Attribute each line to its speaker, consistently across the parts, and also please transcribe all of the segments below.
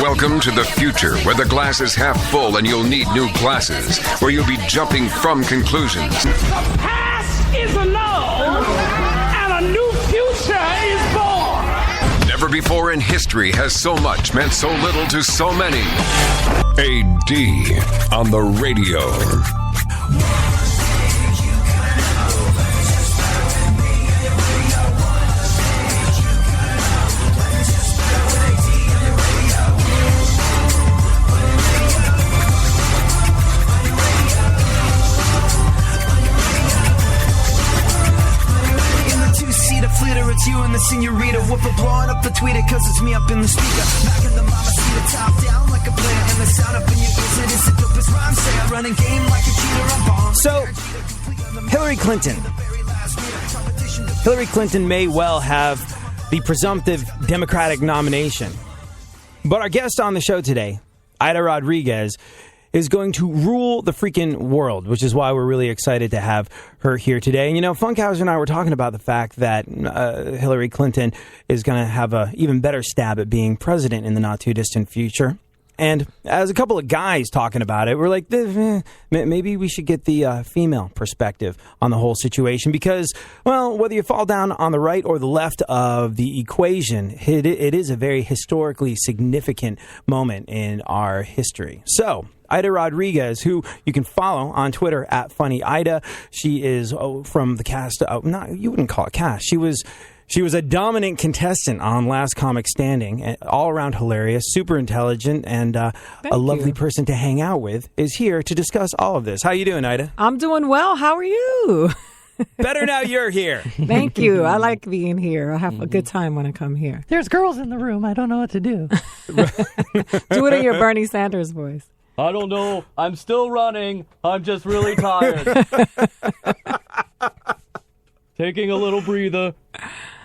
Speaker 1: Welcome to the future, where the glass is half full and you'll need new glasses, where you'll be jumping from conclusions.
Speaker 2: The past is alone, and a new future is born.
Speaker 1: Never before in history has so much meant so little to so many. AD on the radio.
Speaker 3: It's you and the senorita. Whooper blowing up the tweeter, cause it's me up in the speaker. Back in the mama seat, top down like a player. And the sound up in your ears, it is the dopest rhyme. Say I run a game like a cheater, I'm bomb.
Speaker 4: So, Hillary Clinton may well have the presumptive Democratic nomination. But our guest on the show today, Aida Rodriguez, is going to rule the freaking world, which is why we're really excited to have her here today. And, you know, Funkhauser and I were talking about the fact that Hillary Clinton is going to have an even better stab at being president in the not-too-distant future. And as a couple of guys talking about it, we're like, maybe we should get the female perspective on the whole situation because, well, whether you fall down on the right or the left of the equation, it is a very historically significant moment in our history. So, Aida Rodriguez, who you can follow on Twitter at Funny Aida. She is from the cast. You wouldn't call it cast. She was a dominant contestant on Last Comic Standing. All around hilarious, super intelligent, and a lovely person to hang out with. Is here to discuss all of this. How you doing, Aida?
Speaker 5: I'm doing well. How are you?
Speaker 4: Better now you're here.
Speaker 5: Thank you. I like being here. I have a good time when I come here.
Speaker 6: There's girls in the room. I don't know what to do.
Speaker 5: Do it in your Bernie Sanders voice.
Speaker 7: I don't know. I'm still running. I'm just really tired. Taking a little breather.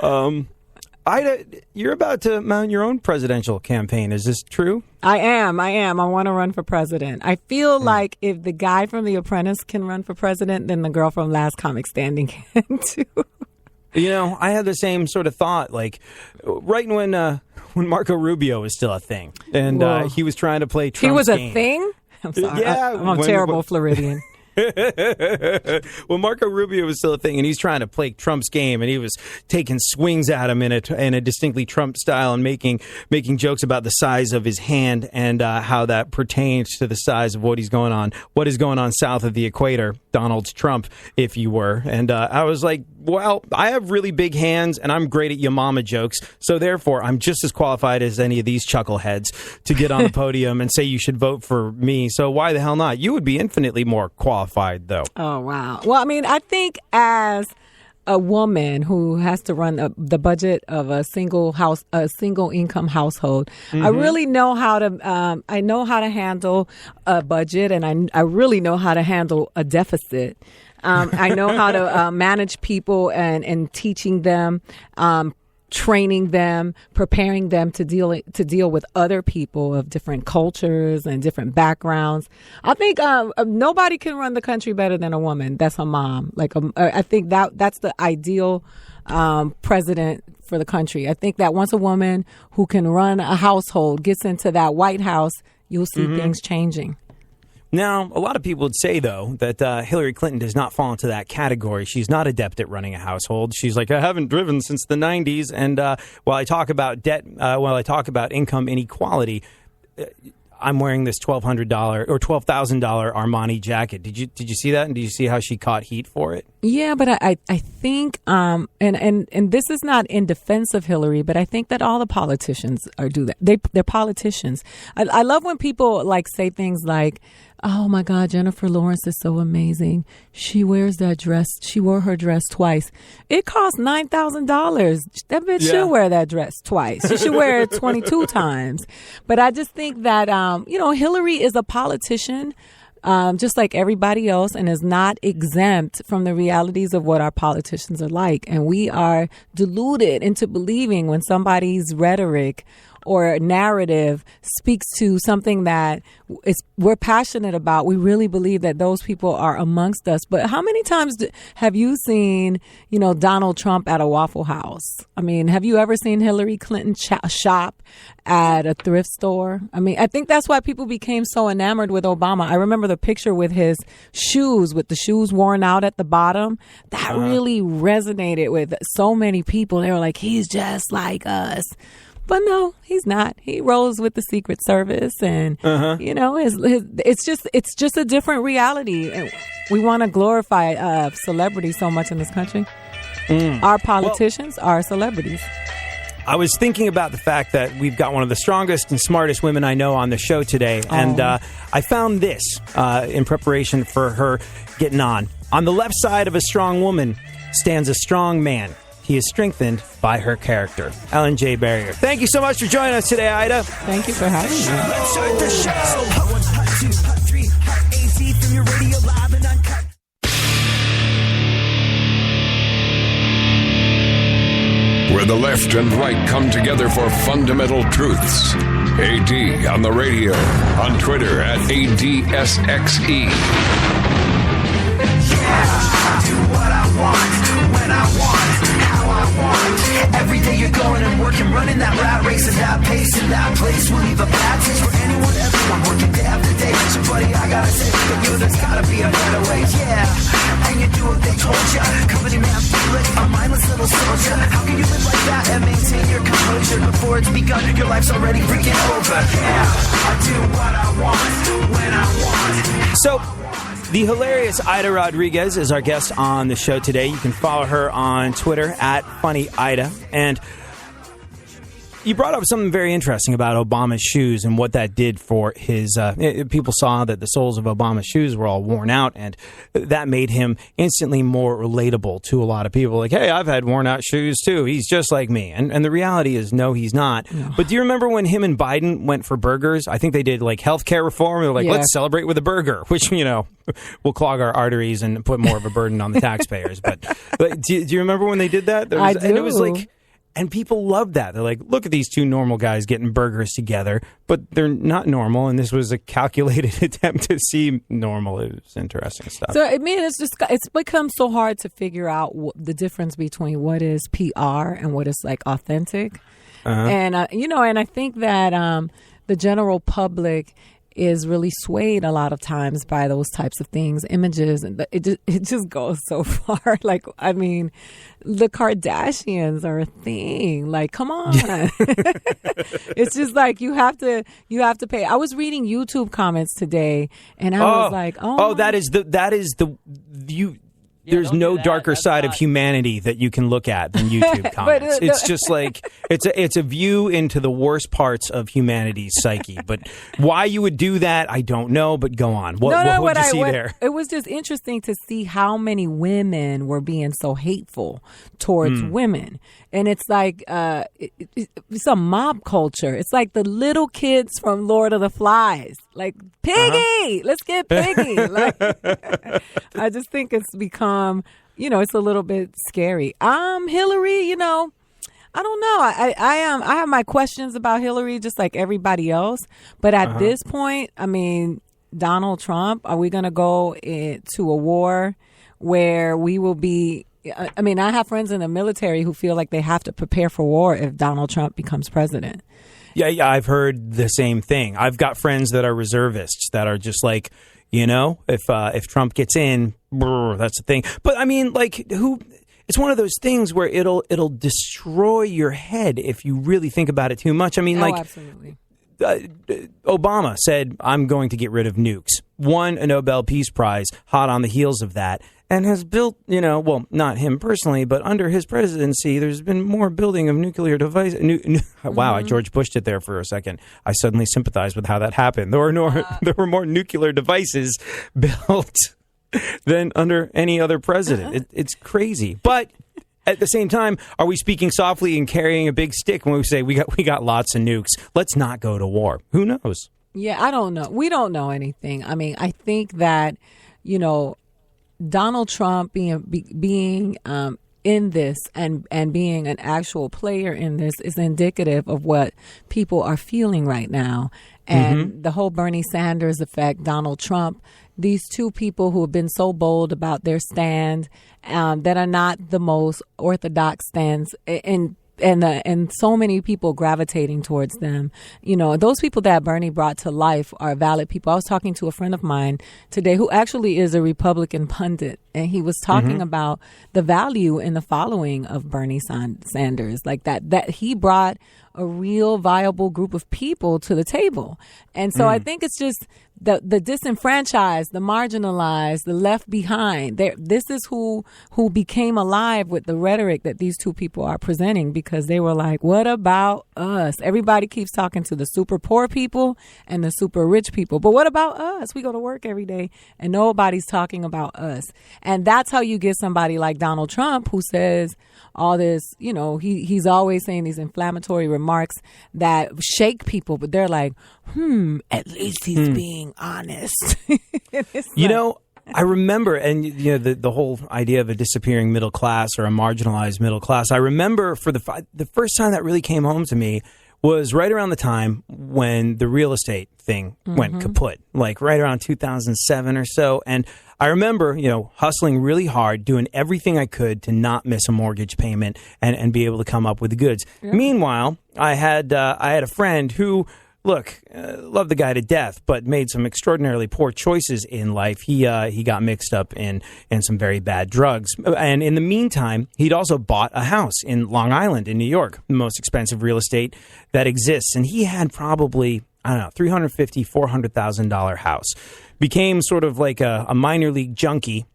Speaker 4: Aida, you're about to mount your own presidential campaign. Is this true?
Speaker 5: I am. I want to run for president. I feel like if the guy from The Apprentice can run for president, then the girl from Last Comic Standing can too.
Speaker 4: You know, I had the same sort of thought, like right when Marco Rubio was still a thing, and he was trying to play Trump's
Speaker 5: He was a
Speaker 4: game.
Speaker 5: Thing? I'm sorry.
Speaker 4: Yeah,
Speaker 5: I'm a terrible Floridian.
Speaker 4: Well, Marco Rubio was still a thing, and he's trying to play Trump's game, and he was taking swings at him in a distinctly Trump style and making jokes about the size of his hand and how that pertains to the size of what is going on south of the equator, Donald Trump, if you were. And I was like, well, I have really big hands, and I'm great at your mama jokes, so therefore I'm just as qualified as any of these chuckleheads to get on the podium and say you should vote for me. So why the hell not? You would be infinitely more qualified, though.
Speaker 5: Oh, wow. Well, I mean, I think as a woman who has to run the budget of a single income household, I really know how to handle a budget, and I really know how to handle a deficit. I know how to manage people and teaching them, training them, preparing them to deal with other people of different cultures and different backgrounds. I think nobody can run the country better than a woman. That's a mom. I think that's the ideal president for the country. I think that once a woman who can run a household gets into that White House, you'll see things changing.
Speaker 4: Now, a lot of people would say, though, that Hillary Clinton does not fall into that category. She's not adept at running a household. She's like, I haven't driven since the 90s. And while I talk about debt, while I talk about income inequality, I'm wearing this $1,200 or $12,000 Armani jacket. Did you see that? And did you see how she caught heat for it?
Speaker 5: Yeah, but I think, and this is not in defense of Hillary, but I think that all the politicians do that. They're politicians. I love when people say things like, oh my God, Jennifer Lawrence is so amazing. She wears that dress. She wore her dress twice. It costs $9,000. That bitch should wear that dress twice. She should wear it 22 times. But I just think that, Hillary is a politician, just like everybody else, and is not exempt from the realities of what our politicians are like. And we are deluded into believing when somebody's rhetoric or narrative speaks to something that we're passionate about. We really believe that those people are amongst us. But how many times have you seen, Donald Trump at a Waffle House? I mean, have you ever seen Hillary Clinton shop at a thrift store? I mean, I think that's why people became so enamored with Obama. I remember the picture with his shoes, with the shoes worn out at the bottom. That really resonated with so many people. They were like, he's just like us. But no, he's not. He rolls with the Secret Service, and it's just a different reality. And we want to glorify celebrities so much in this country. Our politicians are celebrities.
Speaker 4: I was thinking about the fact that we've got one of the strongest and smartest women I know on the show today, and I found this in preparation for her getting on. On the left side of a strong woman stands a strong man. He is strengthened by her character. Ellen J. Barrier. Thank you so much for joining us today, Ida.
Speaker 5: Thank you for having me.
Speaker 3: Let's start the show. Hot 1, Hot 2, Hot 3, Hot AC from your radio live and uncut.
Speaker 1: Where the left and right come together for fundamental truths. AD on the radio, on Twitter at ADSXE.
Speaker 3: I do what I want, when I want, how I want. Every day you're going and working, running that rat race at that pace in that place will leave a bad taste for anyone, everyone working day after day. So buddy, I gotta say, for you, there's gotta be a better way. Yeah, and you do what they told ya. Company man, feel it, a mindless little soldier. How can you live like that and maintain your composure before it's begun? Your life's already freaking over. Yeah, I do what I want, when I want.
Speaker 4: So, the hilarious Aida Rodriguez is our guest on the show today. You can follow her on Twitter at Funny Aida. And you brought up something very interesting about Obama's shoes and what that did for his... people saw that the soles of Obama's shoes were all worn out, and that made him instantly more relatable to a lot of people. Like, hey, I've had worn out shoes too. He's just like me. And the reality is, no, he's not. No. But do you remember when him and Biden went for burgers? I think they did like healthcare reform. They were like, let's celebrate with a burger, which, will clog our arteries and put more of a burden on the taxpayers. But do you remember when they did that?
Speaker 5: I do.
Speaker 4: And it was like... And people loved that. They're like, look at these two normal guys getting burgers together, but they're not normal. And this was a calculated attempt to seem normal. It was interesting stuff.
Speaker 5: So, I mean, it's become so hard to figure out the difference between what is PR and what is like authentic. And, and I think that the general public is really swayed a lot of times by those types of things, images, and it just goes so far. Like, I mean, the Kardashians are a thing. Like, come on. It's just like you have to pay. I was reading YouTube comments today, and I was like,
Speaker 4: that is the there's no darker side of humanity that you can look at than YouTube comments. It's just like it's a view into the worst parts of humanity's psyche. But why you would do that, I don't know. But go on. What did you see there?
Speaker 5: It was just interesting to see how many women were being so hateful towards women. And it's like it's a mob culture. It's like the little kids from Lord of the Flies. Like, Piggy, let's get Piggy. Like, I just think it's become, it's a little bit scary. Hillary, I don't know. I have my questions about Hillary, just like everybody else. But at this point, I mean, Donald Trump, are we going to go into a war where we will be? I mean, I have friends in the military who feel like they have to prepare for war if Donald Trump becomes president.
Speaker 4: Yeah, I've heard the same thing. I've got friends that are reservists that are just like, if Trump gets in, that's the thing. But I mean, like, it's one of those things where it'll destroy your head if you really think about it too much. I mean,
Speaker 5: absolutely.
Speaker 4: Obama said, I'm going to get rid of nukes. Won a Nobel Peace Prize hot on the heels of that. And has built, well, not him personally, but under his presidency, there's been more building of nuclear devices. Wow, I George Bushed it there for a second. I suddenly sympathized with how that happened. There were more nuclear devices built than under any other president. It's crazy. But at the same time, are we speaking softly and carrying a big stick when we say we got lots of nukes? Let's not go to war. Who knows?
Speaker 5: Yeah, I don't know. We don't know anything. I mean, I think that, Donald Trump being in this and being an actual player in this is indicative of what people are feeling right now. And the whole Bernie Sanders effect, Donald Trump, these two people who have been so bold about their stand that are not the most orthodox stands and so many people gravitating towards them. You know, those people that Bernie brought to life are valid people. I was talking to a friend of mine today who actually is a Republican pundit, and he was talking about the value in the following of Bernie Sanders, like that he brought a real viable group of people to the table. And so I think it's just the disenfranchised, the marginalized, the left behind. This is who became alive with the rhetoric that these two people are presenting, because they were like, what about us? Everybody keeps talking to the super poor people and the super rich people. But what about us? We go to work every day and nobody's talking about us. And that's how you get somebody like Donald Trump, who says all this, you know, he's always saying these inflammatory remarks that shake people, but they're like, at least he's being honest.
Speaker 4: You know, I remember, and you know, the whole idea of a disappearing middle class or a marginalized middle class, I remember for the first time that really came home to me was right around the time when the real estate thing went kaput, like right around 2007 or so. And I remember, you know, hustling really hard, doing everything I could to not miss a mortgage payment and be able to come up with the goods. Yep. Meanwhile, I had a friend who, look, loved the guy to death, but made some extraordinarily poor choices in life. He got mixed up in some very bad drugs. And in the meantime, he'd also bought a house in Long Island in New York, the most expensive real estate that exists. And he had probably, I don't know, $350,000, $400,000 house. Became sort of like a minor league junkie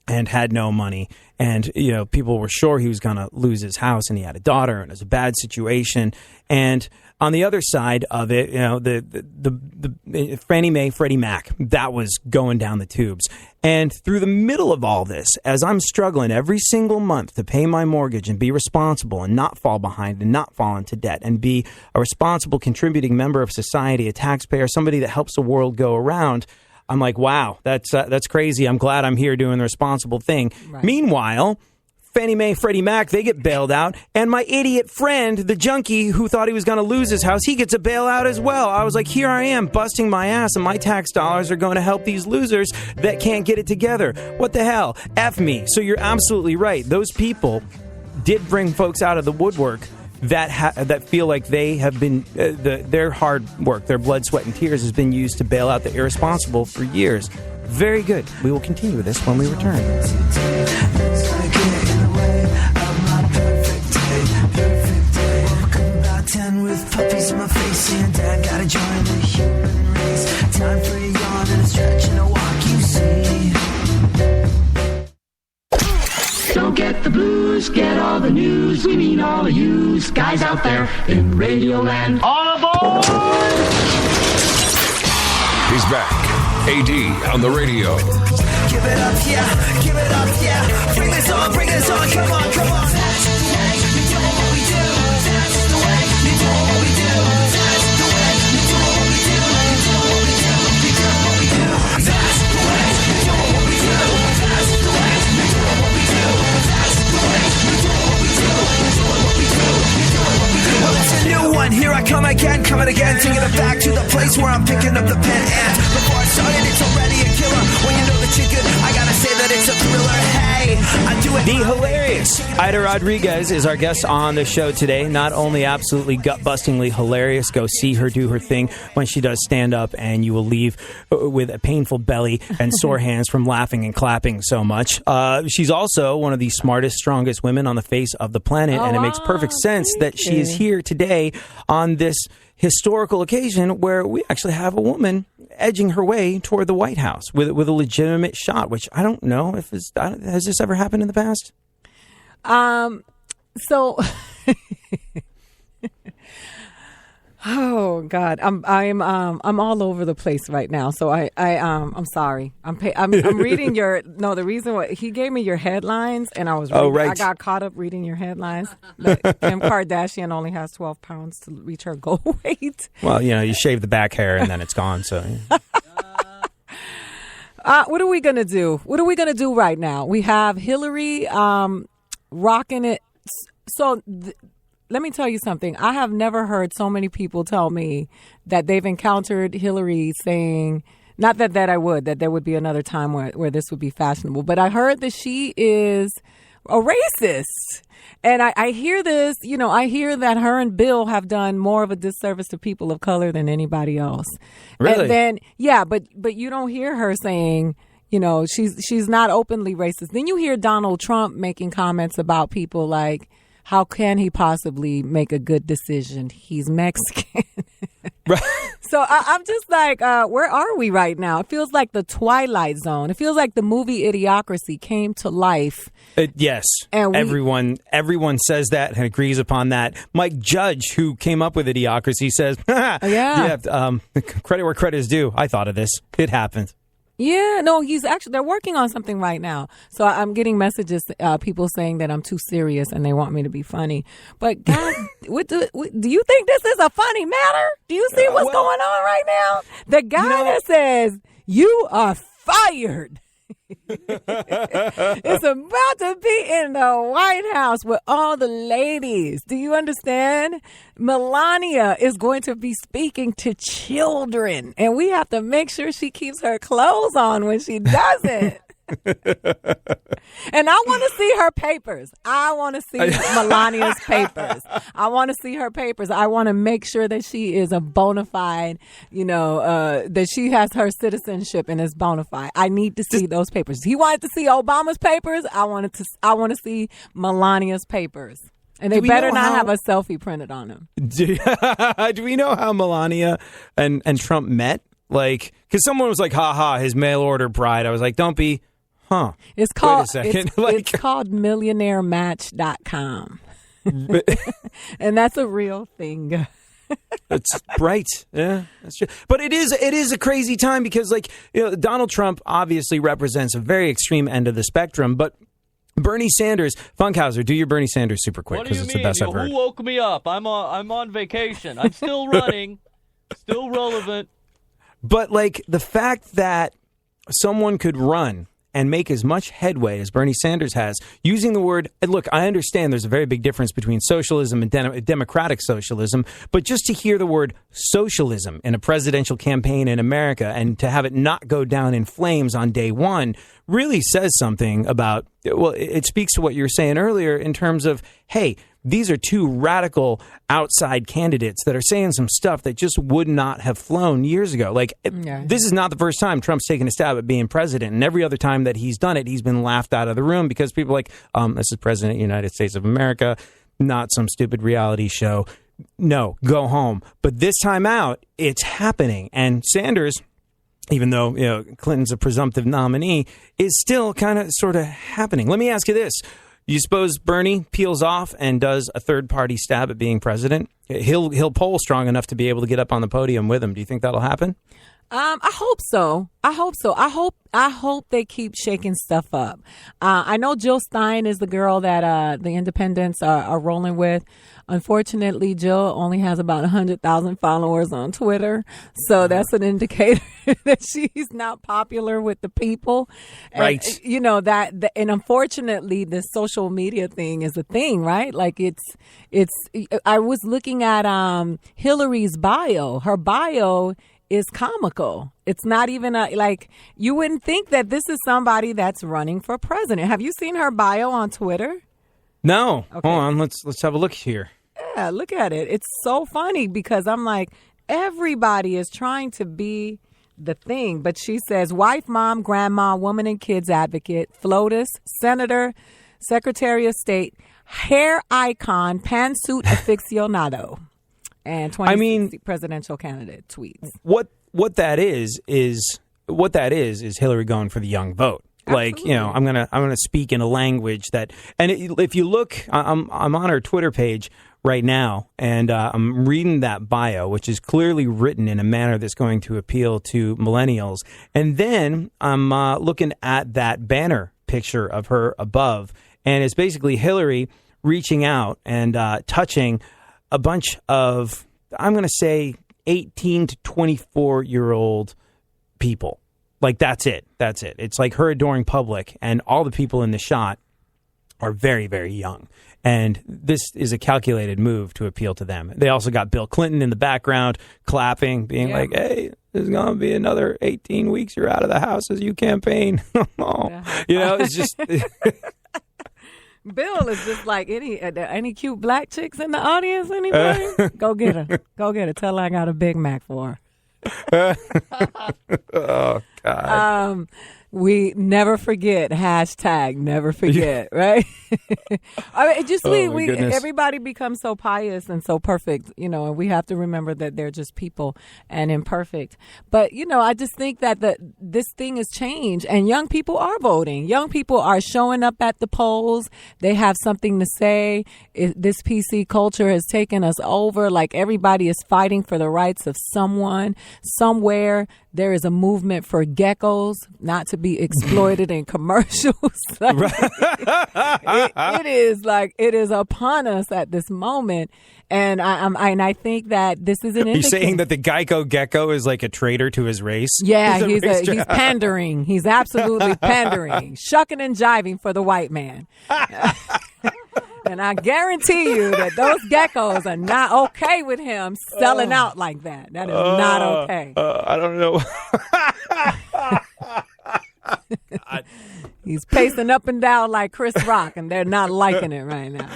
Speaker 4: and had no money. And, you know, people were sure he was going to lose his house, and he had a daughter, and it was a bad situation. And on the other side of it, you know, the Fannie Mae, Freddie Mac, that was going down the tubes. And through the middle of all this, as I'm struggling every single month to pay my mortgage and be responsible and not fall behind and not fall into debt and be a responsible contributing member of society, a taxpayer, somebody that helps the world go around, I'm like, wow, that's crazy. I'm glad I'm here doing the responsible thing. Right. Meanwhile, Fannie Mae, Freddie Mac, they get bailed out. And my idiot friend, the junkie who thought he was going to lose his house, he gets a bailout as well. I was like, here I am busting my ass, and my tax dollars are going to help these losers that can't get it together. What the hell? F me. So you're absolutely right. Those people did bring folks out of the woodwork that feel like they have been their hard work, their blood, sweat, and tears has been used to bail out the irresponsible for years. Very good. We will continue with this when we return.
Speaker 3: With puppies in my face and Dad gotta join the human race. Time for a yawn and a stretch and a walk, you see.
Speaker 2: Don't get the blues, get all the news. We mean all of you guys out there in Radio Land. All aboard!
Speaker 1: He's back. AD on the radio.
Speaker 3: Give it up, yeah. Give it up, yeah. Bring this on, come on, come on. That's the way we do what we do. That's the way we do what we do. That's the way we do what we do. We do what we do. We do what we do. That's the way we do what we do. That's the way we do what we do. That's the way we do what we do. We do what we do. We do what we do. Well, it's a new one. Here I come again, coming again, taking it back to the place where I'm picking up the pen. And before I started, it's already a killer. When you know that you're good, I gotta say that it's a thriller. Hey, I do it.
Speaker 4: The hilarious Aida Rodriguez is our guest on the show today. Not only absolutely gut-bustingly hilarious, go see her do her thing when she does stand-up, and you will leave with a painful belly and sore hands from laughing and clapping so much. She's also one of the smartest, strongest women on the face of the planet, and it makes perfect sense that she is here today on this historical occasion where we actually have a woman edging her way toward the White House with a legitimate shot, which I don't know if has this ever happened in the past?
Speaker 5: So oh God, I'm all over the place right now. So I'm sorry. I'm reading the reason why he gave me your headlines, and I was I got caught up reading your headlines. That Kim Kardashian only has 12 pounds to reach her goal weight.
Speaker 4: Well, you know, you shave the back hair and then it's gone. So.
Speaker 5: What are we gonna do? What are we gonna do right now? We have Hillary rocking it. So let me tell you something. I have never heard so many people tell me that they've encountered Hillary saying, not that I would, that there would be another time where this would be fashionable, but I heard that she is a racist. And I hear this, I hear that her and Bill have done more of a disservice to people of color than anybody else.
Speaker 4: Really?
Speaker 5: And then, yeah, but you don't hear her saying, she's not openly racist. Then you hear Donald Trump making comments about people like, how can he possibly make a good decision? He's Mexican.
Speaker 4: Right.
Speaker 5: So I'm just like, where are we right now? It feels like the Twilight Zone. It feels like the movie Idiocracy came to life.
Speaker 4: Yes.
Speaker 5: And
Speaker 4: everyone says that and agrees upon that. Mike Judge, who came up with Idiocracy, says, credit where credit is due. I thought of this. It happened.
Speaker 5: Yeah, no, they're working on something right now. So I'm getting messages, people saying that I'm too serious and they want me to be funny. But God, do you think this is a funny matter? Do you see what's going on right now? The guy that says, you are fired. It's about to be in the White House with all the ladies. Do you understand? Melania is going to be speaking to children, and we have to make sure she keeps her clothes on when she does it. And I want to see her papers. I want to see Melania's papers. I want to see her papers. I want to make sure that she is a bona fide, that she has her citizenship and is bona fide. I need to see those papers. He wanted to see Obama's papers. I want to see Melania's papers. And they better not have a selfie printed on them.
Speaker 4: Do we know how Melania and Trump met? Like, because someone was like, his mail order bride. I was like, don't be. Huh.
Speaker 5: It's called,
Speaker 4: wait a second.
Speaker 5: It's called millionairematch.com. And that's a real thing.
Speaker 4: That's right. Yeah, that's true. But it is a crazy time because, Donald Trump obviously represents a very extreme end of the spectrum, but Bernie Sanders, Funkhauser, do your Bernie Sanders super quick because it's the best I've heard.
Speaker 7: Who woke me up? I'm on vacation. I'm still running, still relevant.
Speaker 4: But the fact that someone could run and make as much headway as Bernie Sanders has, using the word, and look, I understand there's a very big difference between socialism and democratic socialism, but just to hear the word socialism in a presidential campaign in America and to have it not go down in flames on day one really says something about, it speaks to what you were saying earlier in terms of, hey, these are two radical outside candidates that are saying some stuff that just would not have flown years ago. This is not the first time Trump's taken a stab at being president. And every other time that he's done it, he's been laughed out of the room because people are like, this is President of the United States of America, not some stupid reality show. No, go home. But this time out, it's happening. And Sanders, even though Clinton's a presumptive nominee, is still kind of sort of happening. Let me ask you this. You suppose Bernie peels off and does a third-party stab at being president? He'll poll strong enough to be able to get up on the podium with him. Do you think that'll happen?
Speaker 5: I hope so. I hope they keep shaking stuff up. I know Jill Stein is the girl that the independents are rolling with. Unfortunately, Jill only has about 100,000 followers on Twitter. So that's an indicator that she's not popular with the people. And,
Speaker 4: right.
Speaker 5: And unfortunately, the social media thing is a thing, right? I was looking at Hillary's bio. Her bio is comical. It's not even you wouldn't think that this is somebody that's running for president. Have you seen her bio on Twitter?
Speaker 4: No.
Speaker 5: Okay.
Speaker 4: Hold on. Let's have a look here.
Speaker 5: Yeah, look at it. It's so funny because I'm like, everybody is trying to be the thing. But she says, wife, mom, grandma, woman and kids advocate, FLOTUS, senator, secretary of state, hair icon, pantsuit aficionado, and 2060 presidential candidate tweets.
Speaker 4: What that is Hillary going for the young vote.
Speaker 5: Absolutely.
Speaker 4: I'm gonna speak in a language that, and if you look, I'm on her Twitter page right now, and I'm reading that bio, which is clearly written in a manner that's going to appeal to millennials. And then I'm looking at that banner picture of her above, and it's basically Hillary reaching out and touching a bunch of, I'm going to say, 18 to 24-year-old people. That's it. It's like her adoring public, and all the people in the shot are very, very young. And this is a calculated move to appeal to them. They also got Bill Clinton in the background clapping, being like, hey, there's going to be another 18 weeks you're out of the house as you campaign. It's just...
Speaker 5: Bill is just like any cute black chicks in the audience, anybody? Go get her. Go get her. Tell her I got a Big Mac for her.
Speaker 4: Oh, God.
Speaker 5: We never forget, #never forget, right? I mean, just everybody becomes so pious and so perfect, and we have to remember that they're just people and imperfect. But, I just think that this thing has changed and young people are voting. Young people are showing up at the polls. They have something to say. This PC culture has taken us over. Like everybody is fighting for the rights of someone, somewhere. There is a movement for geckos not to be exploited in commercials. It is upon us at this moment, and I think that this is an indicator.
Speaker 4: He's saying that the Geico gecko is like a traitor to his race.
Speaker 5: Yeah, he's pandering. He's absolutely pandering, shucking and jiving for the white man. And I guarantee you that those geckos are not okay with him selling out like that. That is not okay.
Speaker 4: I don't know.
Speaker 5: He's pacing up and down like Chris Rock, and they're not liking it right now.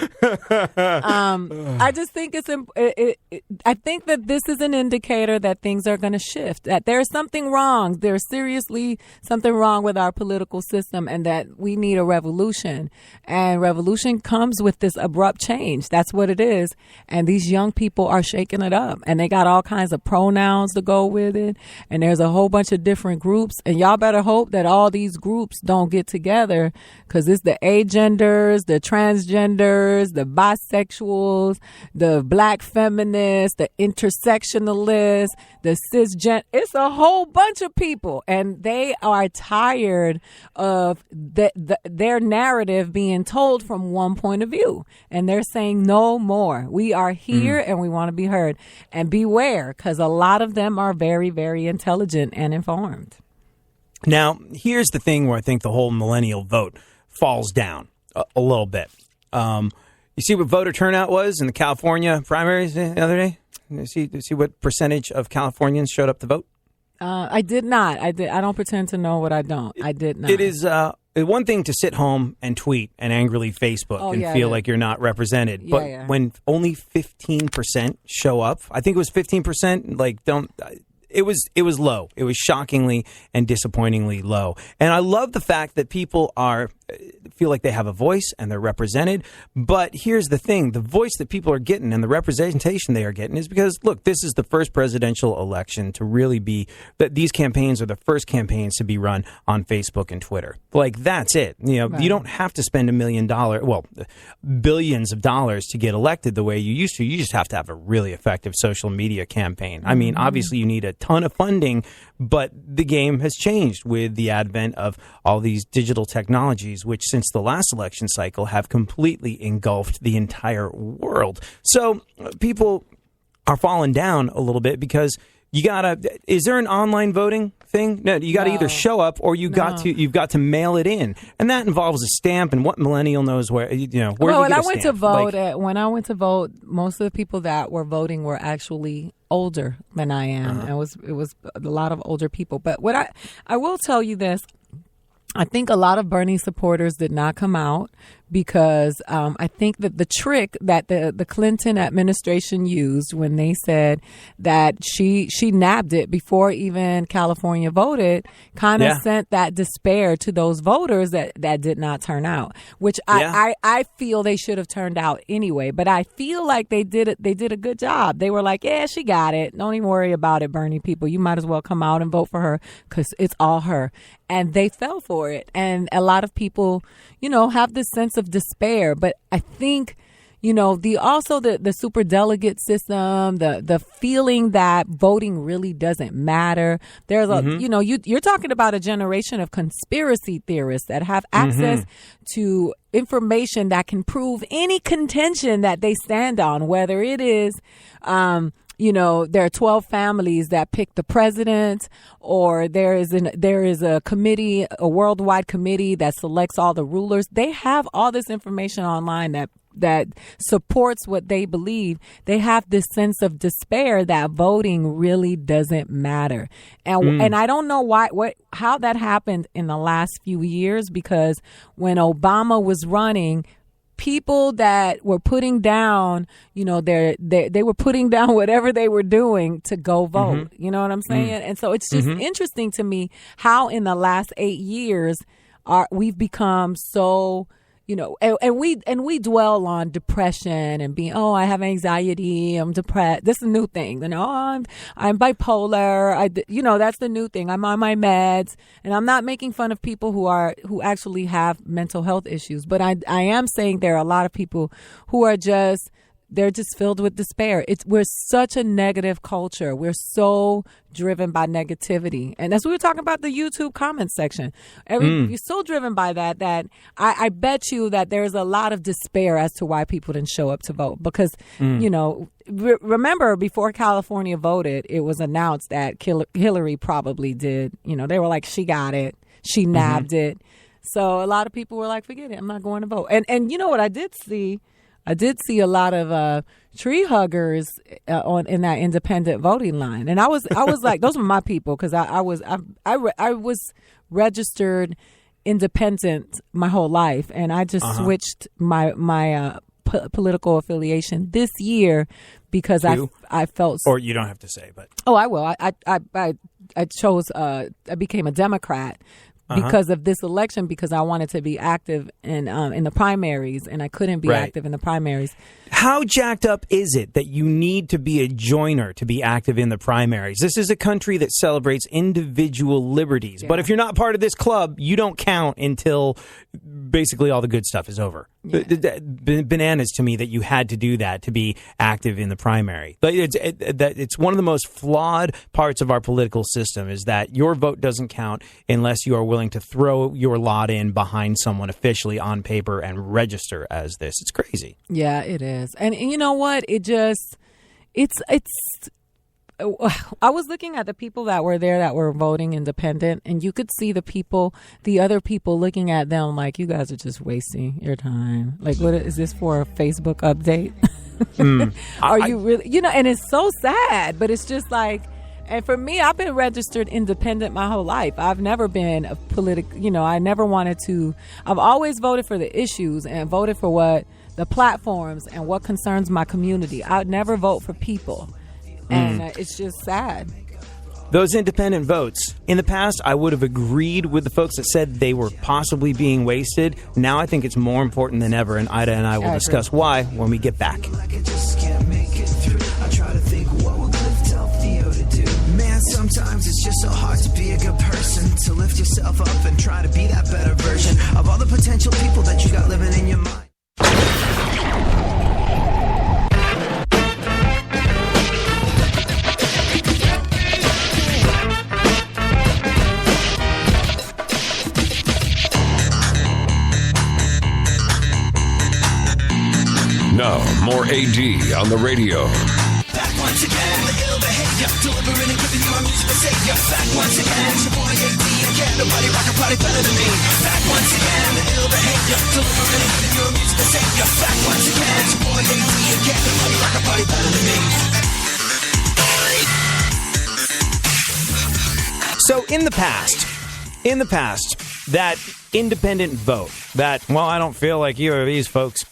Speaker 5: I just think I think that this is an indicator that things are going to shift, that there's something wrong. There's seriously something wrong with our political system, and that we need a revolution. And revolution comes with this abrupt change. That's what it is. And these young people are shaking it up, and they got all kinds of pronouns to go with it. And there's a whole bunch of different groups, and y'all better hope that all these groups don't get together, because it's the agenders, the transgenders, the bisexuals, the black feminists, the intersectionalists, the cisgender. It's a whole bunch of people, and they are tired of their narrative being told from one point of view, and they're saying no more. We are here and we want to be heard. And beware, because a lot of them are very, very intelligent and informed.
Speaker 4: Now, here's the thing where I think the whole millennial vote falls down a little bit. You see what voter turnout was in the California primaries the other day? You see what percentage of Californians showed up to vote?
Speaker 5: I did not. I don't pretend to know what I don't. I did not.
Speaker 4: It is one thing to sit home and tweet and angrily Facebook feel like you're not represented.
Speaker 5: Yeah,
Speaker 4: but when only 15% show up, I think it was 15%, It was low. It was shockingly and disappointingly low. And I love the fact that people feel like they have a voice and they're represented. But here's the thing. The voice that people are getting and the representation they are getting is because, look, this is the first presidential election to really be that these campaigns are the first campaigns to be run on Facebook and Twitter. Like, that's it. Right. You don't have to spend $1 million, billions of dollars to get elected the way you used to. You just have to have a really effective social media campaign. I mean, obviously you need a ton of funding, but the game has changed with the advent of all these digital technologies, which since the last election cycle have completely engulfed the entire world. So people are falling down a little bit because is there an online voting thing? No, you got to either show up or you've got to mail it in. And that involves a stamp, and what millennial knows where, where do you get
Speaker 5: when I went to vote, most of the people that were voting were actually older than I am. It was a lot of older people. But what I will tell you this, I think a lot of Bernie supporters did not come out because I think that the trick that the Clinton administration used when they said that she nabbed it before even California voted kind of sent that despair to those voters that did not turn out, which I feel they should have turned out anyway. But I feel like they did a good job. They were like, yeah, she got it. Don't even worry about it, Bernie people. You might as well come out and vote for her because it's all her. And they fell for it. And a lot of people, have this sense of despair. But I think, the super delegate system, the feeling that voting really doesn't matter. There's you're talking about a generation of conspiracy theorists that have access to information that can prove any contention that they stand on, whether it is, there are 12 families that pick the president, or there is a committee, a worldwide committee that selects all the rulers. They have all this information online that supports what they believe. They have this sense of despair that voting really doesn't matter. And I don't know how that happened in the last few years, because when Obama was running, people that were putting down, they were putting down whatever they were doing to go vote. You know what I'm saying? And so it's just interesting to me how in the last 8 years we've become so, and we dwell on depression and being, I have anxiety, I'm depressed. This is a new thing. I'm bipolar. That's the new thing. I'm on my meds, and I'm not making fun of people who actually have mental health issues. But I am saying there are a lot of people who are they're just filled with despair. We're such a negative culture. We're so driven by negativity. And as we were talking about the YouTube comment section, you're so driven by that I bet you that there's a lot of despair as to why people didn't show up to vote. Because, remember before California voted, it was announced that Hillary probably did. They were like, she got it. She nabbed it. So a lot of people were like, forget it. I'm not going to vote. And you know what I did see? I did see a lot of tree huggers in that independent voting line, and I was like, those were my people, because I was registered independent my whole life, and I just switched my political affiliation this year because I felt.
Speaker 4: Or you don't have to say, but
Speaker 5: I will. I chose. I became a Democrat. Because of this election, because I wanted to be active in the primaries, and I couldn't be active in the primaries.
Speaker 4: How jacked up is it that you need to be a joiner to be active in the primaries? This is a country that celebrates individual liberties. Yeah. But if you're not part of this club, you don't count until basically all the good stuff is over. Yeah. Bananas to me that you had to do that to be active in the primary. But it's one of the most flawed parts of our political system, is that your vote doesn't count unless you are willing to throw your lot in behind someone officially on paper and register as this. It's crazy.
Speaker 5: Yeah, it is. And you know what? I was looking at the people that were there that were voting independent, and you could see the other people looking at them like, you guys are just wasting your time. Like, what is this for, a Facebook update? Are you really, and it's so sad, but it's just like, and for me, I've been registered independent my whole life. I've never been a I never wanted to, I've always voted for the issues and voted for what the platforms and what concerns my community. I'd never vote for people. And it's just sad.
Speaker 4: Those independent votes, in the past, I would have agreed with the folks that said they were possibly being wasted. Now I think it's more important than ever, and Ida and I will discuss why when we get back.
Speaker 3: Sometimes it's just so hard to be a good person, to lift yourself up and try to be that better version of all the potential people that you got living in your mind.
Speaker 1: Now, more AD on the radio.
Speaker 3: Back once again, the ill behavior, delivering and giving you a musical savior. Back once again, it's your boy AD again. Nobody rock a party better than me. Back once again, the ill behavior, delivering and giving you a musical savior. Back once again, it's your boy AD again. Nobody rock a party better than me.
Speaker 4: So in the past, that independent vote, I don't feel like either of these folks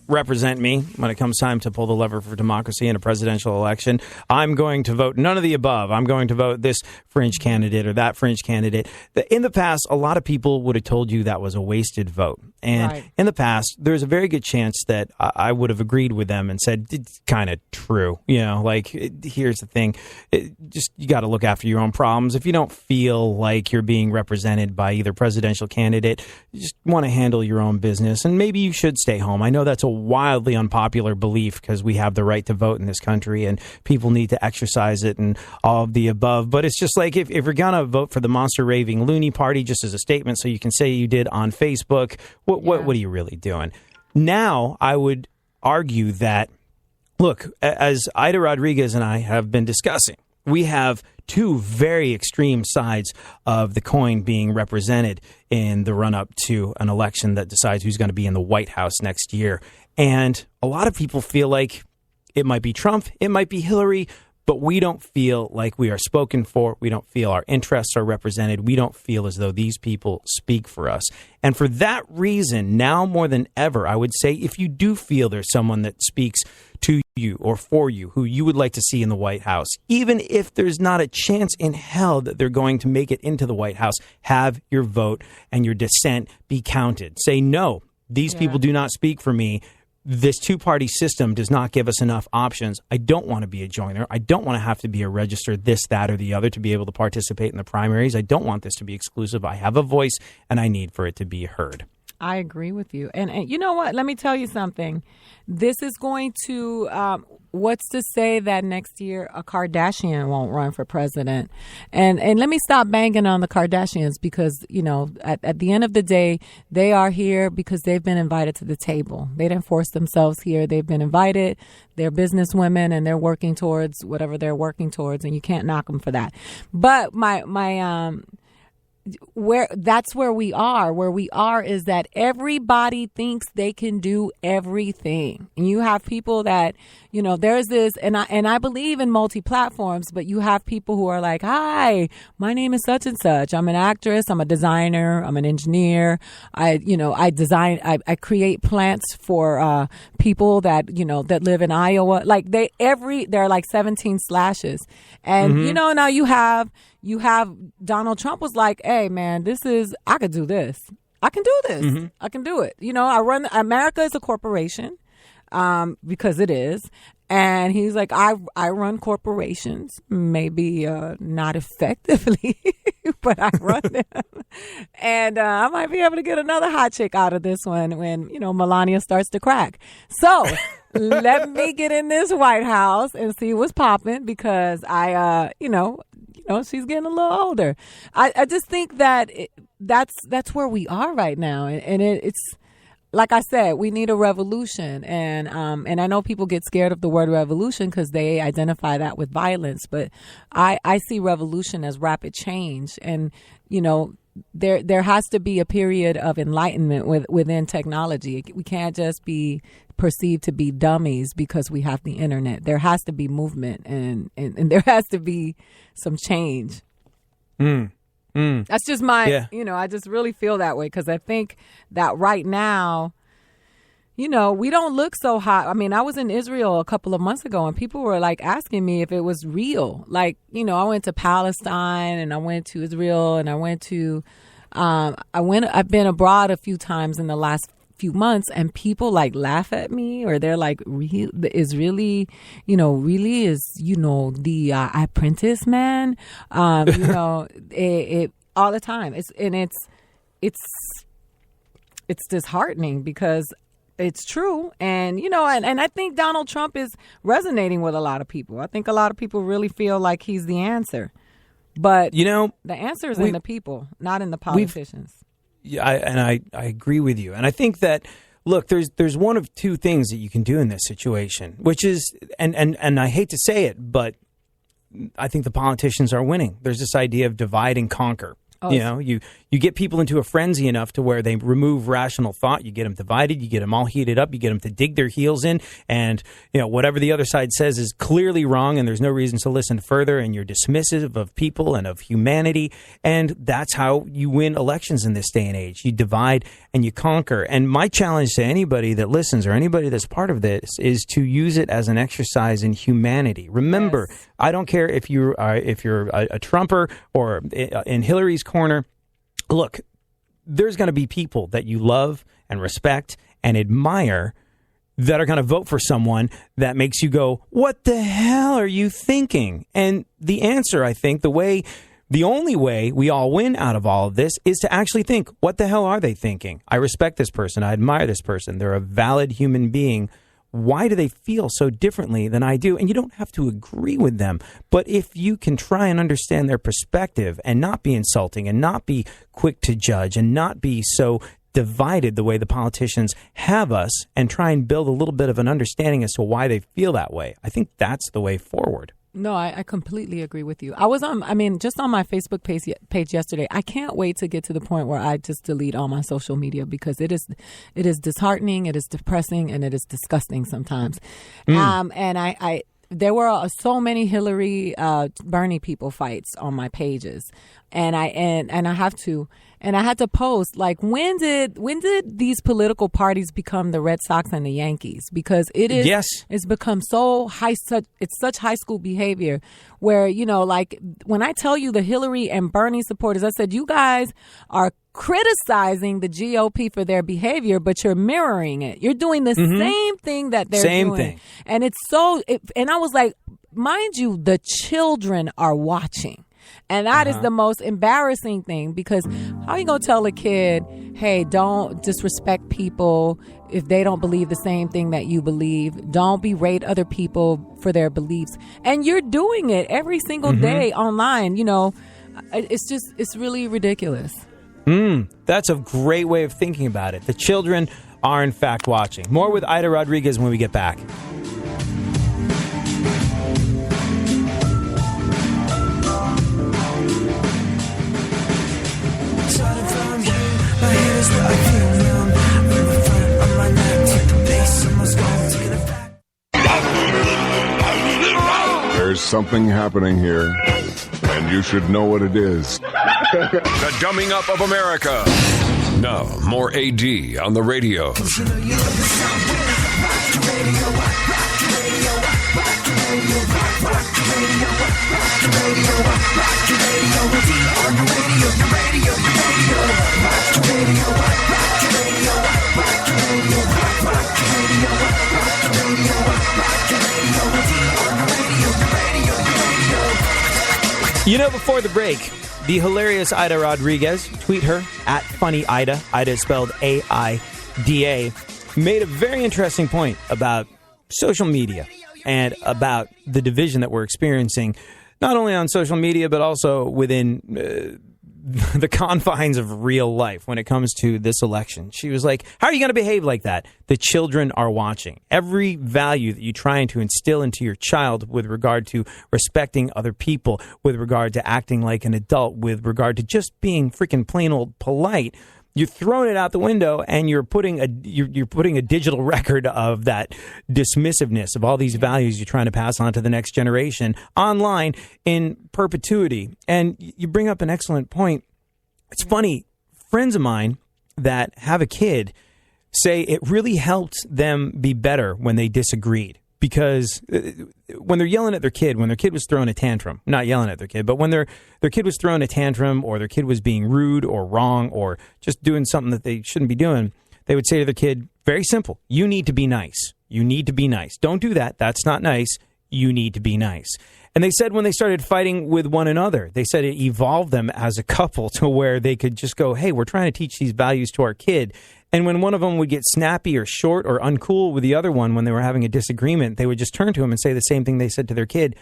Speaker 4: represent me when it comes time to pull the lever for democracy in a presidential election. I'm going to vote none of the above. I'm going to vote this fringe candidate or that fringe candidate. In the past, a lot of people would have told you that was a wasted vote. And in the past, there's a very good chance that I would have agreed with them and said, it's kind of true. Here's the thing. You got to look after your own problems. If you don't feel like you're being represented by either presidential candidate, you just want to handle your own business. And maybe you should stay home. I know that's a wildly unpopular belief because we have the right to vote in this country and people need to exercise it and all of the above. But it's just like if you're going to vote for the monster raving loony party just as a statement so you can say you did on Facebook, what are you really doing? Now, I would argue that look, as Aida Rodriguez and I have been discussing, we have two very extreme sides of the coin being represented in the run-up to an election that decides who's going to be in the White House next year. And a lot of people feel like it might be Trump, it might be Hillary, but we don't feel like we are spoken for. We don't feel our interests are represented. We don't feel as though these people speak for us. And for that reason, now more than ever, I would say if you do feel there's someone that speaks to you or for you who you would like to see in the White House, even if there's not a chance in hell that they're going to make it into the White House, have your vote and your dissent be counted. Say, no, these people do not speak for me. This two-party system does not give us enough options. I don't want to be a joiner. I don't want to have to be a registered this, that, or the other to be able to participate in the primaries. I don't want this to be exclusive. I have a voice, and I need for it to be heard.
Speaker 5: I agree with you. And you know what? Let me tell you something. This is going to, what's to say that next year a Kardashian won't run for president? And let me stop banging on the Kardashians because, you know, at the end of the day, they are here because they've been invited to the table. They didn't force themselves here. They've been invited. They're businesswomen and they're working towards whatever they're working towards, and you can't knock them for that. But that's where we are. Where we are is that everybody thinks they can do everything. And you have people that, you know, there's this, and I believe in multi-platforms, but you have people who are like, hi, my name is such and such. I'm an actress. I'm a designer. I'm an engineer. I create plants for people that, you know, that live in Iowa. Like there are like 17 slashes. And, you know, now you have Donald Trump was like, hey, man, I could do this. I can do this. I can do it. You know, America is a corporation because it is. And he's like, I run corporations, maybe not effectively, but I run them. And I might be able to get another hot chick out of this one when, you know, Melania starts to crack. So let me get in this White House and see what's popping because she's getting a little older. I just think that that's where we are right now, and it's like I said, we need a revolution, and I know people get scared of the word revolution because they identify that with violence, but I see revolution as rapid change, and you know. There has to be a period of enlightenment within technology. We can't just be perceived to be dummies because we have the internet. There has to be movement and there has to be some change. That's just I just really feel that way because I think that right now, you know, we don't look so hot. I mean, I was in Israel a couple of months ago and people were like asking me if it was real. Like, you know, I went to Palestine and I went to Israel and I went to, I've been abroad a few times in the last few months and people like laugh at me or they're like, the apprentice man, you know, it all the time. It's disheartening because it's true. And, you know, and I think Donald Trump is resonating with a lot of people. I think a lot of people really feel like he's the answer. But, you know, the answer is in the people, not in the politicians.
Speaker 4: I agree with you. And I think that, look, there's one of two things that you can do in this situation, which is, and I hate to say it, but I think the politicians are winning. There's this idea of divide and conquer. You know, you get people into a frenzy enough to where they remove rational thought. You get them divided. You get them all heated up. You get them to dig their heels in. And, you know, whatever the other side says is clearly wrong and there's no reason to listen further. And you're dismissive of people and of humanity. And that's how you win elections in this day and age. You divide and you conquer. And my challenge to anybody that listens or anybody that's part of this is to use it as an exercise in humanity. Remember, yes. I don't care if you're a Trumper or in Hillary's corner. Look, there's going to be people that you love and respect and admire that are going to vote for someone that makes you go, what the hell are you thinking? And the answer, I think, the only way we all win out of all of this is to actually think, what the hell are they thinking? I respect this person. I admire this person. They're a valid human being. Why do they feel so differently than I do? And you don't have to agree with them. But if you can try and understand their perspective and not be insulting and not be quick to judge and not be so divided the way the politicians have us and try and build a little bit of an understanding as to why they feel that way. I think that's the way forward.
Speaker 5: No, I completely agree with you. Just on my Facebook page yesterday. I can't wait to get to the point where I just delete all my social media because it is disheartening, it is depressing, and it is disgusting sometimes. And there were so many Hillary Bernie people fights on my pages, and I had to post, like, when did these political parties become the Red Sox and the Yankees? Because it's become it's such high school behavior where, like when I tell you the Hillary and Bernie supporters, I said, you guys are criticizing the GOP for their behavior, but you're mirroring it. You're doing the same thing that they're doing. Same thing. And and I was like, mind you, the children are watching. And that is the most embarrassing thing, because how are you going to tell a kid, hey, don't disrespect people if they don't believe the same thing that you believe? Don't berate other people for their beliefs. And you're doing it every single day online. It's really ridiculous.
Speaker 4: That's a great way of thinking about it. The children are, in fact, watching. More with Aida Rodriguez when we get back.
Speaker 1: There's something happening here, and you should know what it is. The Dumbing Up of America. Now, more AD on the radio.
Speaker 4: Before the break, the hilarious Aida Rodriguez, tweet her at Funny Aida. Aida is spelled A-I-D-A. Made a very interesting point about social media and about the division that we're experiencing, not only on social media, but also within the confines of real life when it comes to this election. She was like, how are you going to behave like that? The children are watching. Every value that you're trying to instill into your child with regard to respecting other people, with regard to acting like an adult, with regard to just being freaking plain old polite, you're throwing it out the window, and you're putting a digital record of that dismissiveness of all these values you're trying to pass on to the next generation online in perpetuity. And you bring up an excellent point. It's funny, friends of mine that have a kid say it really helped them be better when they disagreed. Because when they're yelling at their kid, when their kid was throwing a tantrum, not yelling at their kid, but when their kid was throwing a tantrum, or their kid was being rude or wrong or just doing something that they shouldn't be doing, they would say to their kid, very simple, you need to be nice. You need to be nice. Don't do that. That's not nice. You need to be nice. And they said when they started fighting with one another, they said it evolved them as a couple to where they could just go, hey, we're trying to teach these values to our kid. And when one of them would get snappy or short or uncool with the other one when they were having a disagreement, they would just turn to him and say the same thing they said to their kid,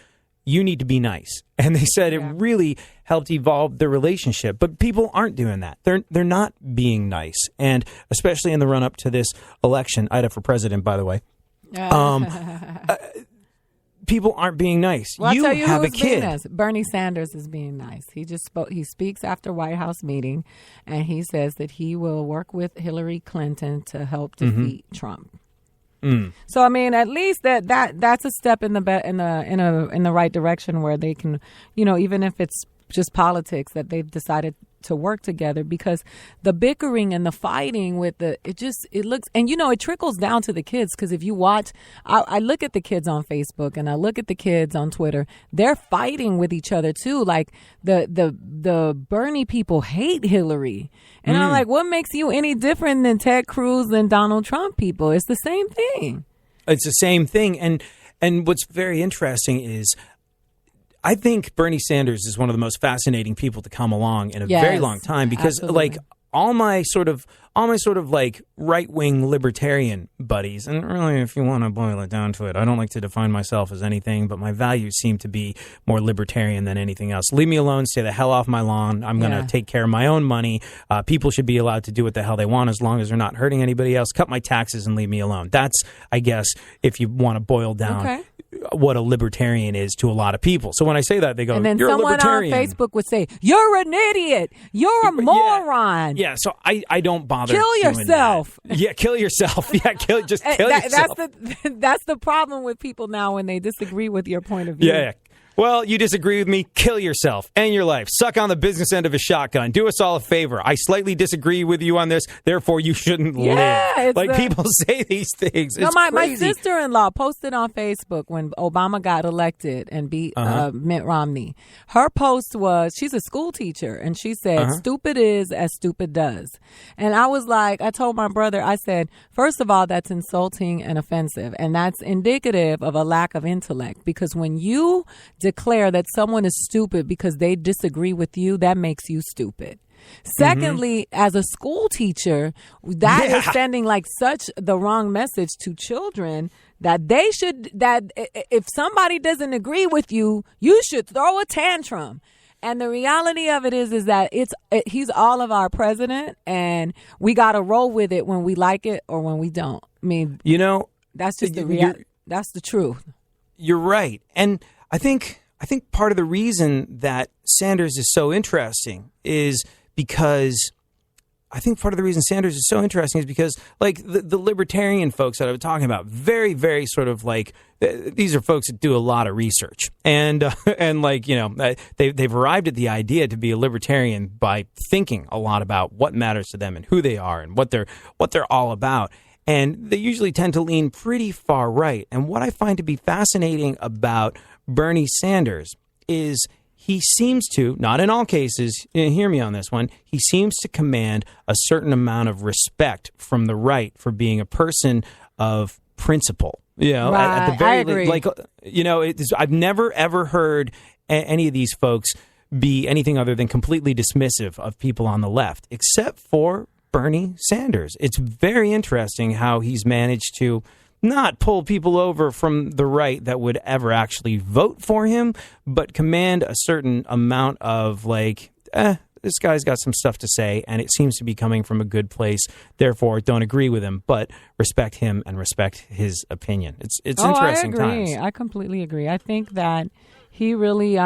Speaker 4: you need to be nice. And they said it really helped evolve their relationship. But people aren't doing that. They're not being nice. And especially in the run-up to this election, Aida for president, by the way, people aren't being nice.
Speaker 5: Well,
Speaker 4: you
Speaker 5: I'll tell you
Speaker 4: have
Speaker 5: who's
Speaker 4: a kid.
Speaker 5: Being nice. Bernie Sanders is being nice. He just spoke. He speaks after White House meeting, and he says that he will work with Hillary Clinton to help defeat Trump. So I mean, at least that's a step in the right direction, where they can, even if it's just politics, that they've decided to work together, because the bickering and the fighting it looks, and it trickles down to the kids. Because if you watch, I look at the kids on Facebook and I look at the kids on Twitter, they're fighting with each other too. Like the Bernie people hate Hillary, and I'm like, what makes you any different than Ted Cruz and Donald Trump people? It's the same thing.
Speaker 4: It's the same thing. And what's very interesting is, I think Bernie Sanders is one of the most fascinating people to come along in a very long time, because all my sort of like right-wing libertarian buddies, and really, if you want to boil it down to it, I don't like to define myself as anything, but my values seem to be more libertarian than anything else. Leave me alone. Stay the hell off my lawn. I'm going to take care of my own money. People should be allowed to do what the hell they want as long as they're not hurting anybody else. Cut my taxes and leave me alone. That's, I guess, if you want to boil down what a libertarian is to a lot of people. So when I say that, they go,
Speaker 5: and then
Speaker 4: you're
Speaker 5: someone
Speaker 4: a libertarian.
Speaker 5: on Facebook would say, you're an idiot. You're a moron.
Speaker 4: Yeah, so I don't bother.
Speaker 5: Kill
Speaker 4: doing
Speaker 5: yourself.
Speaker 4: that. Yeah, kill yourself. Yeah, kill yourself.
Speaker 5: That's the problem with people now when they disagree with your point of view.
Speaker 4: Yeah. Well, you disagree with me, kill yourself. End your life. Suck on the business end of a shotgun. Do us all a favor. I slightly disagree with you on this, therefore you shouldn't live. Like, people say these things. It's
Speaker 5: my
Speaker 4: crazy.
Speaker 5: sister-in-law posted on Facebook when Obama got elected and beat Mitt Romney. Her post was, she's a school teacher, and she said, stupid is as stupid does. And I was like, I told my brother, I said, first of all, that's insulting and offensive, and that's indicative of a lack of intellect, because when you declare that someone is stupid because they disagree with you, that makes you stupid. Secondly, as a school teacher, that is sending like such the wrong message to children that they should, that if somebody doesn't agree with you, you should throw a tantrum. And the reality of it is that he's all of our president, and we got to roll with it when we like it or when we don't. I mean, that's just that's the truth.
Speaker 4: You're right. And I think part of the reason that Sanders is so interesting is because like the libertarian folks that I was talking about, very, very sort of like, these are folks that do a lot of research, and like, they've arrived at the idea to be a libertarian by thinking a lot about what matters to them and who they are and what they're all about. And they usually tend to lean pretty far right. And what I find to be fascinating about Bernie Sanders is he seems to, not in all cases, hear me on this one, he seems to command a certain amount of respect from the right for being a person of principle. At the very least, I've never ever heard any of these folks be anything other than completely dismissive of people on the left, except for Bernie Sanders. It's very interesting how he's managed to not pull people over from the right that would ever actually vote for him, but command a certain amount of like, this guy's got some stuff to say, and it seems to be coming from a good place. Therefore, don't agree with him, but respect him and respect his opinion. It's interesting times.
Speaker 5: I completely agree. I think that he really,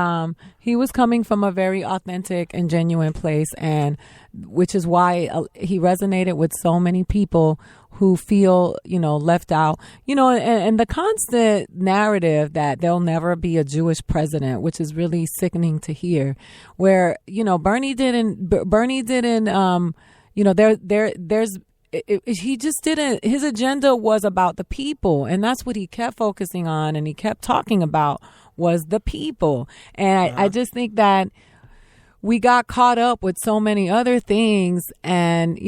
Speaker 5: he was coming from a very authentic and genuine place, and which is why he resonated with so many people who feel, left out, and the constant narrative that there'll never be a Jewish president, which is really sickening to hear, where, Bernie didn't, he just didn't, his agenda was about the people, and that's what he kept focusing on, and he kept talking about was the people. And I just think that we got caught up with so many other things. And,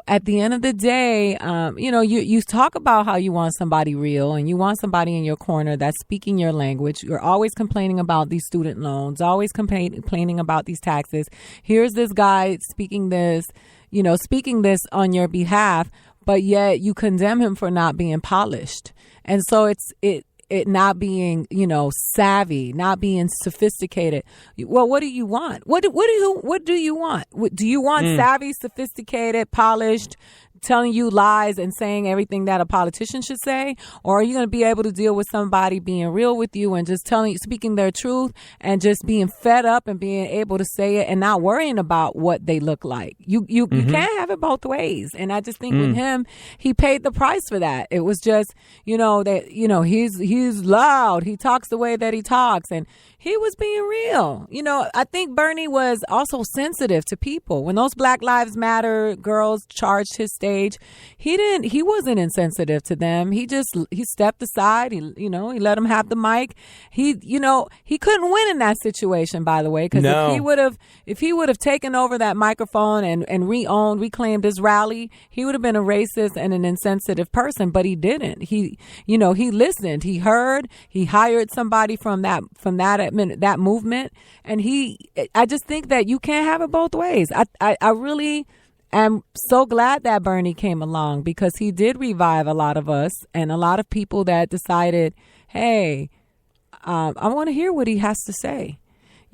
Speaker 5: at the end of the day, you talk about how you want somebody real and you want somebody in your corner that's speaking your language. You're always complaining about these student loans, always complaining about these taxes. Here's this guy speaking this on your behalf, but yet you condemn him for not being polished. And so it not being, savvy, not being sophisticated. Well, what do you want? What do you want? Do you want savvy, sophisticated, polished, telling you lies and saying everything that a politician should say? Or are you going to be able to deal with somebody being real with you and just speaking their truth and just being fed up and being able to say it and not worrying about what they look like? You can't have it both ways. And I just think with him, he paid the price for that. It was just, he's loud. He talks the way that he talks, and he was being real. I think Bernie was also sensitive to people. When those Black Lives Matter girls charged his stage, he wasn't insensitive to them. He stepped aside. He let them have the mic. He couldn't win in that situation, by the way, because if he would have taken over that microphone and reclaimed his rally, he would have been a racist and an insensitive person, but he didn't. He listened, he heard, he hired somebody from that movement. And I just think that you can't have it both ways. I'm so glad that Bernie came along because he did revive a lot of us and a lot of people that decided, hey, I want to hear what he has to say.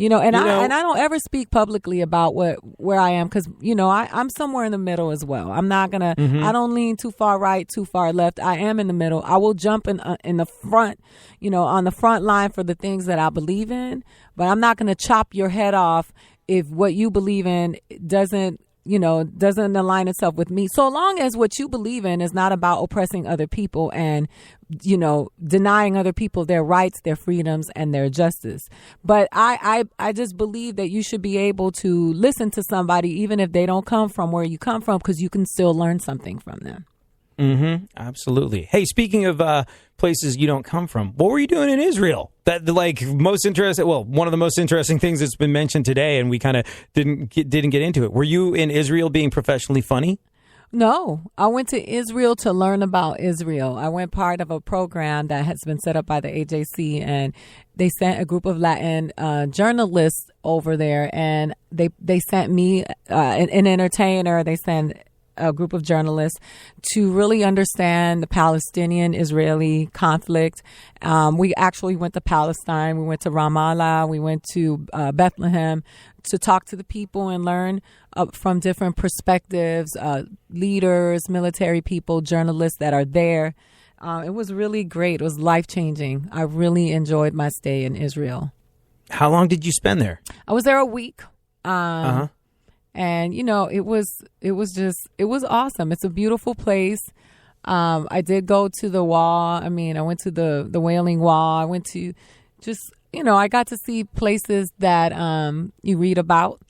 Speaker 5: I don't ever speak publicly about where I am because, I'm somewhere in the middle as well. I'm not going to, I don't lean too far right, too far left. I am in the middle. I will jump in the front, on the front line for the things that I believe in, but I'm not going to chop your head off if what you believe in doesn't align itself with me. So long as what you believe in is not about oppressing other people and, denying other people their rights, their freedoms, and their justice. But I just believe that you should be able to listen to somebody, even if they don't come from where you come from, because you can still learn something from them.
Speaker 4: Mm-hmm. Absolutely. Hey, speaking of places you don't come from, what were you doing in Israel? That most interesting. Well, one of the most interesting things that's been mentioned today, and we kind of didn't get into it. Were you in Israel being professionally funny?
Speaker 5: No, I went to Israel to learn about Israel. I went part of a program that has been set up by the AJC, and they sent a group of Latin journalists over there, and they sent me an entertainer. They sent a group of journalists to really understand the Palestinian-Israeli conflict. We actually went to Palestine. We went to Ramallah. We went to Bethlehem to talk to the people and learn from different perspectives, leaders, military people, journalists that are there. It was really great. It was life-changing. I really enjoyed my stay in Israel.
Speaker 4: How long did you spend there?
Speaker 5: I was there a week. And, it was awesome. It's a beautiful place. I did go to the wall. I went to the Wailing Wall. I went to I got to see places that you read about.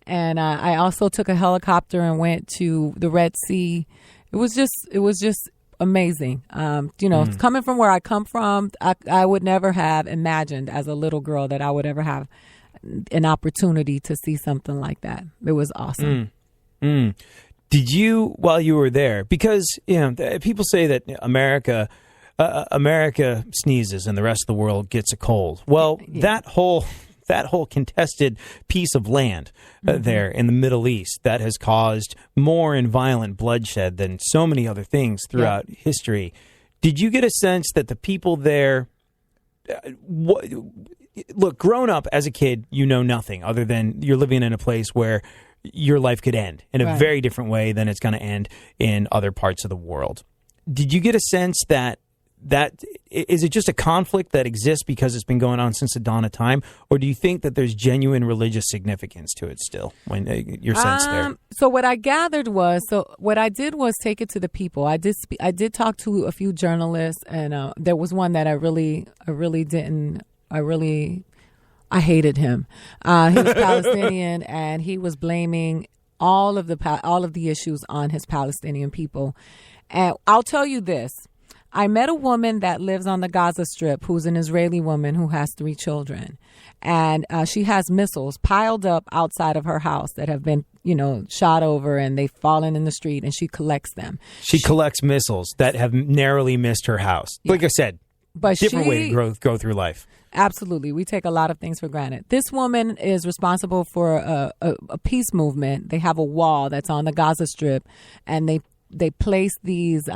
Speaker 5: And I also took a helicopter and went to the Red Sea. It was just amazing. Coming from where I come from, I would never have imagined as a little girl that I would ever have an opportunity to see something like that. It was awesome.
Speaker 4: Did you, while you were there, because people say that America sneezes and the rest of the world gets a cold. Well, that whole contested piece of land there in the Middle East that has caused more and violent bloodshed than so many other things throughout history. Did you get a sense that the people there, look, grown up as a kid, you know nothing other than you're living in a place where your life could end in a very different way than it's going to end in other parts of the world. Did you get a sense that is it just a conflict that exists because it's been going on since the dawn of time, or do you think that there's genuine religious significance to it still? When your sense there.
Speaker 5: So what I gathered was, what I did was take it to the people. I did talk to a few journalists, and there was one that I hated him. He was Palestinian, and he was blaming all of the issues on his Palestinian people. And I'll tell you this. I met a woman that lives on the Gaza Strip who's an Israeli woman who has 3 children. And she has missiles piled up outside of her house that have been, shot over, and they've fallen in the street, and she collects them.
Speaker 4: She collects missiles that have narrowly missed her house. Yeah. Like I said,
Speaker 5: but
Speaker 4: different way to go through life.
Speaker 5: Absolutely. We take a lot of things for granted. This woman is responsible for a peace movement. They have a wall that's on the Gaza Strip, and they place these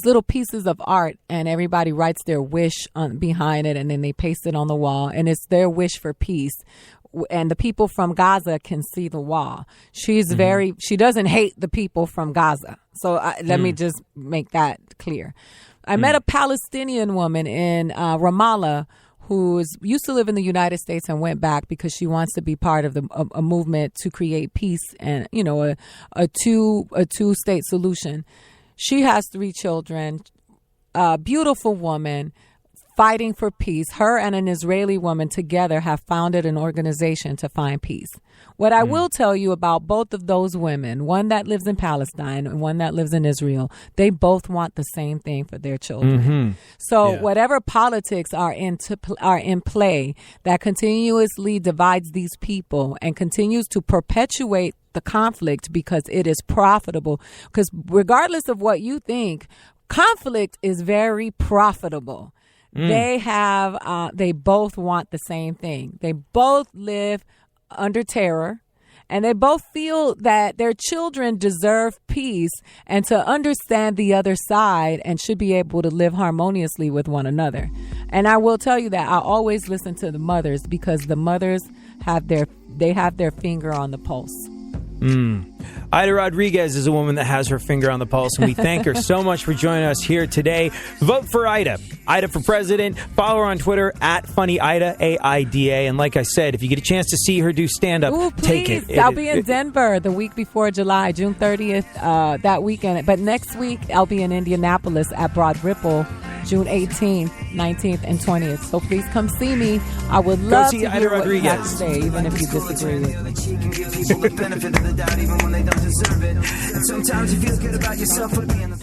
Speaker 5: little pieces of art, and everybody writes their wish behind it, and then they paste it on the wall, and it's their wish for peace. And the people from Gaza can see the wall. She doesn't hate the people from Gaza. So let me just make that clear. I met a Palestinian woman in Ramallah who used to live in the United States and went back because she wants to be part of a movement to create peace and, a two-state solution. She has 3 children, a beautiful woman fighting for peace. Her and an Israeli woman together have founded an organization to find peace. What I will tell you about both of those women, one that lives in Palestine and one that lives in Israel, they both want the same thing for their children. So whatever politics are in play that continuously divides these people and continues to perpetuate the conflict because it is profitable, because regardless of what you think, conflict is very profitable. They both want the same thing. They both live under terror, And they both feel that their children deserve peace and to understand the other side and should be able to live harmoniously with one another. And I will tell you that I always listen to the mothers because the mothers have their finger on the pulse.
Speaker 4: Aida Rodriguez is a woman that has her finger on the pulse, and we thank her so much for joining us here today. Vote for Aida. Aida for president. Follow her on Twitter at Funny Aida, AIDA. And like I said, if you get a chance to see her do stand-up, take it.
Speaker 5: I'll be in Denver the week before July, June 30th, that weekend. But next week, I'll be in Indianapolis at Broad Ripple, June 18th, 19th, and 20th. So please come see me. I would love to hear what you have to say, even if you disagree with me.
Speaker 3: She can give people the benefit of the doubt even when they don't deserve it. And sometimes you feel good about yourself for being